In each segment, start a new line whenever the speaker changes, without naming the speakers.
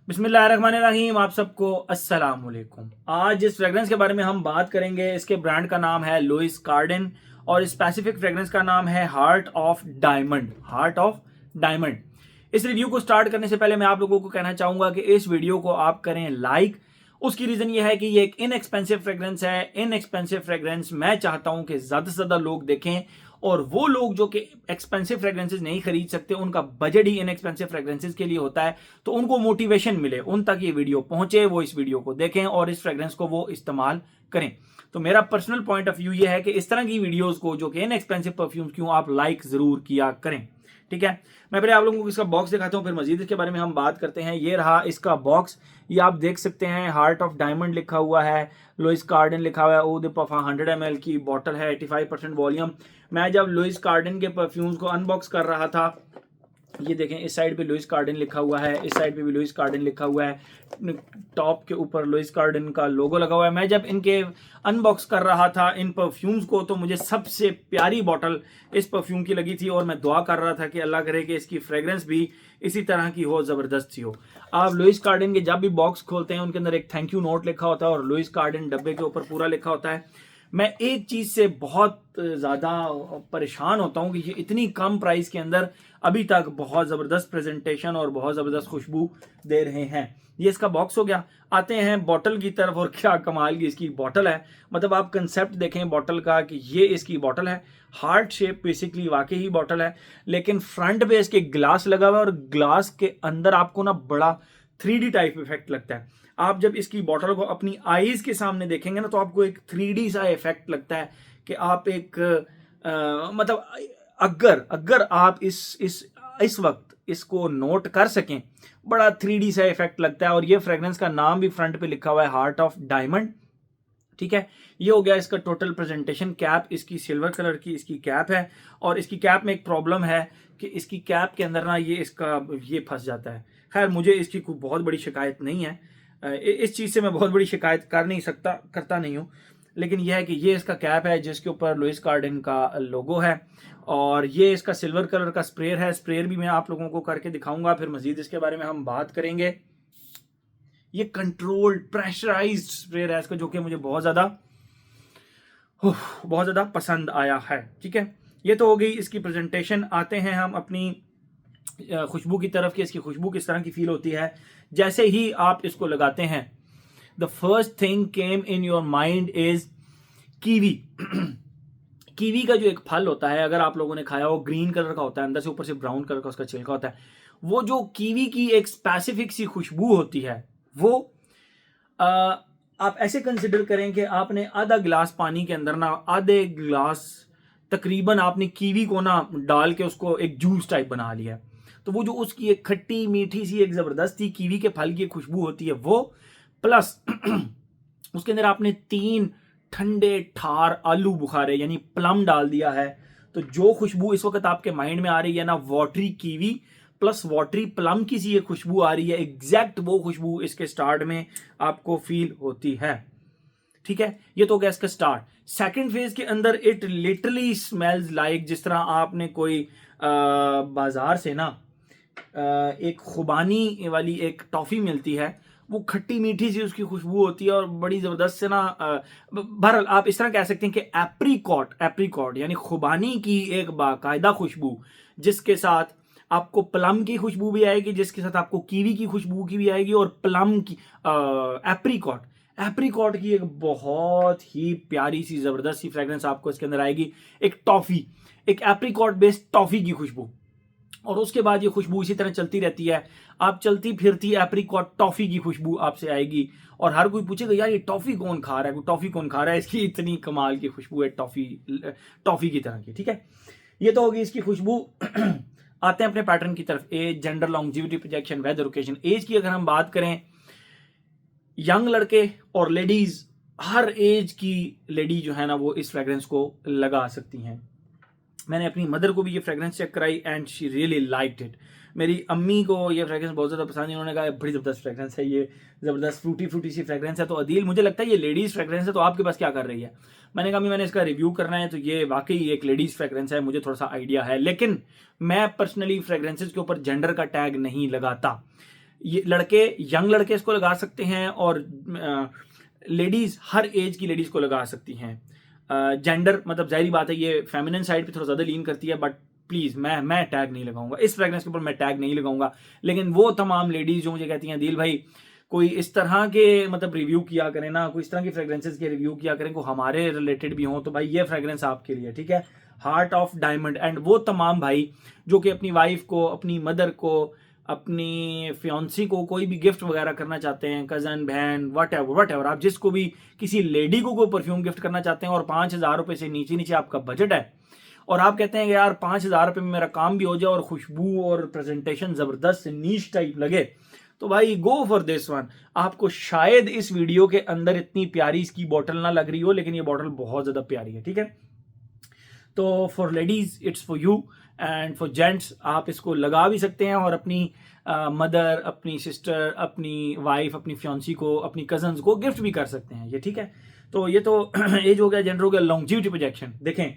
बिस्मिल्लाहिर्रहमानिर्रहीम। आप सबको अस्सलाम वालेकुम। आज जिस फ्रेग्रेंस के बारे में हम बात करेंगे इसके ब्रांड का नाम है लुइस कार्डन और स्पेसिफिक फ्रेग्रेंस का नाम है heart of diamond. Heart of diamond. इस रिव्यू को स्टार्ट करने से पहले मैं आप लोगों को कहना चाहूंगा कि इस वीडियो को आप करें लाइक। उसकी रीजन ये है कि ये एक इनएक्सपेंसिव फ्रेग्रेंस है। इनएक्सपेंसिव फ्रेग्रेंस मैं चाहता हूं कि ज्यादा से ज्यादा लोग देखें और वो लोग जो कि एक्सपेंसिव फ्रेग्रेंसेस नहीं खरीद सकते, उनका बजट ही इनएक्सपेंसिव फ्रेग्रेंसेस के लिए होता है, तो उनको मोटिवेशन मिले, उन तक ये वीडियो पहुंचे, वो इस वीडियो को देखें और इस फ्रेग्रेंस को वो इस्तेमाल करें। तो मेरा पर्सनल पॉइंट ऑफ व्यू ये है कि इस तरह की वीडियोस को जो कि इनएक्सपेंसिव परफ्यूम्स क्यों आप लाइक जरूर किया करें। ठीक है, मैं पहले आप लोगों को इसका बॉक्स दिखाता हूँ, फिर मजीद इसके बारे में हम बात करते हैं। ये रहा इसका बॉक्स। ये आप देख सकते हैं हार्ट ऑफ डायमंड लिखा हुआ है, लुइस कार्डन लिखा हुआ है। ओद पफा 100 ml की बॉटल है, 85% वॉल्यूम। मैं जब लुइस कार्डन के परफ्यूम्स को अनबॉक्स कर रहा था, ये देखें इस साइड पे लुइस कार्डन लिखा हुआ है, इस साइड पे भी लुइस कार्डन लिखा हुआ है, टॉप के ऊपर लुइस कार्डन का लोगो लगा हुआ है। मैं जब इनके अनबॉक्स कर रहा था इन परफ्यूम्स को, तो मुझे सबसे प्यारी बॉटल इस परफ्यूम की लगी थी और मैं दुआ कर रहा था कि अल्लाह करे कि इसकी फ्रेग्रेंस भी इसी तरह की हो, जबरदस्त सी हो। आप लुइस कार्डन के जब भी बॉक्स खोलते हैं उनके अंदर एक थैंक यू नोट लिखा होता है और लुइस कार्डन डब्बे के ऊपर पूरा लिखा होता है। मैं एक चीज से बहुत ज्यादा परेशान होता हूं कि ये इतनी कम प्राइस के अंदर अभी तक बहुत जबरदस्त प्रेजेंटेशन और बहुत जबरदस्त खुशबू दे रहे हैं। ये इसका बॉक्स हो गया। आते हैं बॉटल की तरफ, और क्या कमाल की इसकी बॉटल है। मतलब आप कंसेप्ट देखें बॉटल का कि ये इसकी बॉटल है, हार्ट शेप बेसिकली वाकई ही बॉटल है, लेकिन फ्रंट पे इसके ग्लास लगा हुआ है और ग्लास के अंदर आपको ना बड़ा 3D टाइप इफेक्ट लगता है। आप जब इसकी बॉटल को अपनी आईज के सामने देखेंगे ना, तो आपको एक 3D सा इफेक्ट लगता है कि आप एक मतलब अगर आप इस वक्त इसको नोट कर सकें, बड़ा 3D सा इफेक्ट लगता है। और ये फ्रेग्रेंस का नाम भी फ्रंट पे लिखा हुआ है, हार्ट ऑफ डायमंड। ठीक है, ये हो गया इसका टोटल प्रेजेंटेशन। कैप इसकी सिल्वर कलर की इसकी कैप है और इसकी कैप में एक प्रॉब्लम है कि इसकी कैप के अंदर ना ये फंस जाता है। खैर, मुझे इसकी कोई बहुत बड़ी शिकायत नहीं है, इस चीज़ से मैं बहुत बड़ी शिकायत कर नहीं सकता, करता नहीं हूँ। लेकिन यह है कि ये इसका कैप है जिसके ऊपर लुइस कार्डन का लोगो है और ये इसका सिल्वर कलर का स्प्रेयर है। स्प्रेयर भी मैं आप लोगों को करके दिखाऊंगा, फिर मजीद इसके बारे में हम बात करेंगे। ये कंट्रोल्ड प्रेशराइज्ड स्प्रेयर है इसका, जो कि मुझे बहुत ज़्यादा पसंद आया है। ठीक है, ये तो हो गई इसकी प्रेजेंटेशन। आते हैं हम अपनी खुशबू की तरफ कि इसकी खुशबू किस तरह की फील होती है। जैसे ही आप इसको लगाते हैं, the first thing came in your mind is kiwi. Kiwi का जो एक फल होता है, अगर आप लोगों ने खाया हो, ग्रीन कलर का होता है, अंदर से ऊपर से ब्राउन कलर का उसका छिलका होता है। वो जो कीवी की एक स्पेसिफिक सी खुशबू होती है, वो आप ऐसे कंसिडर करें कि आपने आधा गिलास पानी के अंदर ना आधे गिलास तकरीबन आपने कीवी को ना डाल के उसको एक जूस टाइप बना लिया। तो वो जो उसकी एक खट्टी मीठी सी एक जबरदस्ती कीवी के फल की खुशबू होती है वो, प्लस उसके अंदर आपने 3 ठंडे ठार आलू बुखारे यानी प्लम डाल दिया है, तो जो खुशबू इस वक्त आपके माइंड में आ रही है ना, watery kiwi plus watery plum की सी ये खुशबू आ रही है, एग्जैक्ट वो खुशबू इसके स्टार्ट में आपको फील होती है। ठीक है, ये तो गया इसका स्टार्ट। सेकंड फेज के अंदर इट लिटरली स्मेल्स लाइक, जिस तरह आपने कोई बाजार से ना एक खुबानी वाली एक टॉफी मिलती है, वो खट्टी मीठी सी उसकी खुशबू होती है और बड़ी जबरदस्त से ना, बहरहाल आप इस तरह कह सकते हैं कि एप्रीकॉट यानी खुबानी की एक बाकायदा खुशबू, जिसके साथ आपको प्लम की खुशबू भी आएगी, जिसके साथ आपको कीवी की खुशबू की भी आएगी और प्लम की एप्रीकॉट की एक बहुत ही प्यारी सी जबरदस्त सी फ्रेग्रेंस आपको इसके अंदर आएगी। एक टॉफी, एक एप्रीकॉट बेस्ड टॉफी की खुशबू, और उसके बाद ये खुशबू इसी तरह चलती रहती है। आप चलती फिरती एप्रीकॉट टॉफी की खुशबू आपसे आएगी और हर कोई पूछेगा यार ये टॉफी कौन खा रहा है, टॉफी कौन खा रहा है, इसकी इतनी कमाल की खुशबू है टॉफी की तरह की। ठीक है, ये तो होगी इसकी खुशबू। आते हैं अपने पैटर्न की तरफ। Age, gender, longevity, projection, weather, occasion. Age की अगर हम बात करें, यंग लड़के और लेडीज, हर एज की लेडी जो है ना वो इस फ्रेग्रेंस को लगा सकती हैं। मैंने अपनी मदर को भी ये फ्रेग्रेंस चेक कराई and she really liked it. मेरी अम्मी को ये फ्रेग्रेंस बहुत ज़्यादा पसंद है, उन्होंने कहा बड़ी ज़बरदस्त फ्रेग्रेंस है, ये ज़बरदस्त फ्रूटी सी फ्रेग्रेंस है। तो अदील, मुझे लगता है ये लेडीज़ फ्रेग्रेंस है, तो आपके पास क्या कर रही है? मैंने कहा मैंने इसका रिव्यू करना है, तो ये वाकई एक लेडीज़ फ्रेग्रेंस है, मुझे थोड़ा सा आइडिया है, लेकिन मैं पर्सनली फ्रेग्रेंसेज के ऊपर जेंडर का टैग नहीं लगाता। ये लड़के, यंग लड़के इसको लगा सकते हैं और लेडीज, हर एज की लेडीज को लगा सकती हैं। जेंडर मतलब जाहिर बात है ये फेमिनिन साइड पे थोड़ा ज़्यादा लीन करती है, बट प्लीज़ मैं टैग नहीं लगाऊंगा इस फ्रेग्रेंस के ऊपर, मैं टैग नहीं लगाऊंगा। लेकिन वो तमाम लेडीज जो मुझे कहती हैं दिल भाई कोई इस तरह के मतलब रिव्यू किया करें ना, कोई इस तरह की फ्रेग्रेंसेस के रिव्यू किया करें को हमारे रिलेटेड भी हों, तो भाई ये फ्रेग्रेंस आपके लिए, ठीक है। Heart of diamond. एंड वो तमाम भाई जो कि अपनी वाइफ को, अपनी मदर को, अपनी फियांसी को कोई भी गिफ्ट वगैरह करना चाहते हैं, कजन, बहन, वट एवर, आप जिसको भी किसी लेडी को कोई परफ्यूम गिफ्ट करना चाहते हैं और 5,000 रुपये से नीचे नीचे आपका बजट है और आप कहते हैं कि यार 5,000 रुपये में मेरा काम भी हो जाए और खुशबू और प्रेजेंटेशन जबरदस्त नीश टाइप लगे, तो भाई गो फॉर दिस वन। आपको शायद इस वीडियो के अंदर इतनी प्यारी इसकी बॉटल ना लग रही हो, लेकिन ये बॉटल बहुत ज्यादा प्यारी है, ठीक है। तो for ladies it's for you, and for gents आप इसको लगा भी सकते हैं और अपनी मदर, अपनी सिस्टर, अपनी वाइफ, अपनी फियांसी को, अपनी कजन्स को गिफ्ट भी कर सकते हैं ये, ठीक है। तो ये तो एज हो गया, जेंडर हो गया, लॉन्जिविटी प्रोजेक्शन। देखें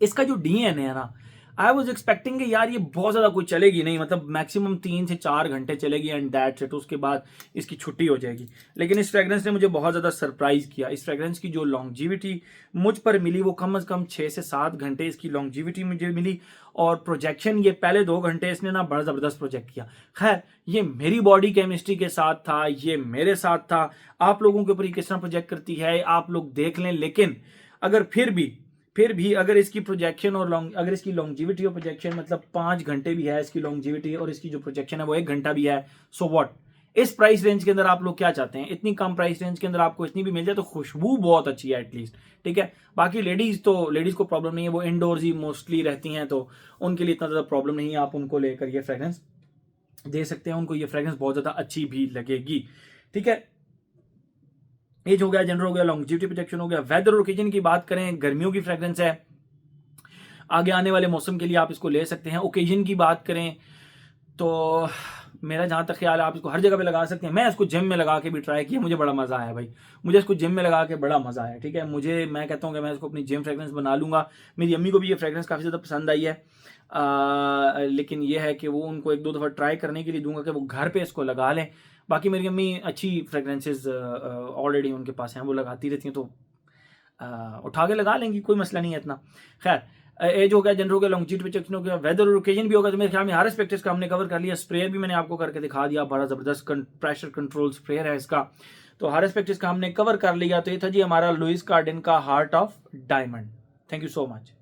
इसका जो डीएनए है ना, आई वॉज एक्सपेक्टिंग कि यार ये बहुत ज़्यादा कुछ चलेगी नहीं, मतलब मैक्सिमम 3 से 4 घंटे चलेगी एंड दैट्स इट, उसके बाद इसकी छुट्टी हो जाएगी। लेकिन इस फ्रेग्रेंस ने मुझे बहुत ज़्यादा सरप्राइज किया। इस फ्रेग्रेंस की जो लॉन्जिविटी मुझ पर मिली वो कम से कम 6 से 7 घंटे इसकी लॉन्जिविटी मुझे मिली, और प्रोजेक्शन ये पहले 2 घंटे इसने ना बड़ा ज़बरदस्त प्रोजेक्ट किया। खैर ये मेरी बॉडी केमिस्ट्री के साथ था, ये मेरे साथ था, आप लोगों के ऊपर ये किस तरह प्रोजेक्ट करती है आप लोग देख लें। लेकिन अगर फिर भी अगर इसकी प्रोजेक्शन और अगर इसकी लॉन्जिविटी और प्रोजेक्शन मतलब 5 घंटे भी है इसकी लॉन्जिविटी और इसकी जो प्रोजेक्शन है वो 1 घंटा भी है, सो व्हाट। इस प्राइस रेंज के अंदर आप लोग क्या चाहते हैं? इतनी कम प्राइस रेंज के अंदर आपको इतनी भी मिल जाए तो खुशबू बहुत अच्छी है एटलीस्ट, ठीक है। बाकी लेडीज को प्रॉब्लम नहीं है, वो इंडोर्स ही मोस्टली रहती हैं, तो उनके लिए इतना ज़्यादा प्रॉब्लम नहीं है। आप उनको लेकर ये फ्रेग्रेंस दे सकते हैं, उनको ये फ्रेग्रेंस बहुत ज़्यादा अच्छी भी लगेगी, ठीक है। एज हो गया, जेंडर हो गया, लॉन्जिविटी प्रोटेक्शन हो गया। वेदर और ओकेजन की बात करें, गर्मियों की फ्रेग्रेंस है, आगे आने वाले मौसम के लिए आप इसको ले सकते हैं। ओकेजन की बात करें तो मेरा जहाँ तक ख्याल है आप इसको हर जगह पे लगा सकते हैं। मैं इसको जिम में लगा के भी ट्राई किया, मुझे बड़ा मज़ा आया भाई, मुझे इसको जिम में लगा के बड़ा मज़ा आया, ठीक है। मैं कहता हूँ कि मैं इसको अपनी जिम फ्रेग्रेंस बना लूँगा। मेरी अम्मी को भी ये फ्रेग्रेंस काफ़ी ज़्यादा पसंद आई है, लेकिन ये है कि वो उनको 1-2 दफ़ा ट्राई करने के लिए दूंगा कि वो घर पे इसको लगा लें। बाकी मेरी अम्मी अच्छी फ्रेग्रेंसेस ऑलरेडी उनके पास हैं, वो लगाती रहती हैं, तो उठा के लगा लेंगी, कोई मसला नहीं है इतना। खैर एज हो गया, जेंडर हो गया, लॉन्जिविटी प्रोटेक्शन हो गया, वेदर और ओकेजन भी होगा। तो मेरे ख्याल में हर एस्पेक्ट्स का हमने कवर कर लिया। स्प्रेयर भी मैंने आपको करके दिखा दिया, बड़ा ज़बरदस्त प्रेशर कंट्रोल स्प्रेयर है इसका, तो हर एस्पेक्ट्स का हमने कवर कर लिया। तो ये था जी हमारा लुइस कार्डिन का heart of diamond. Thank you so much.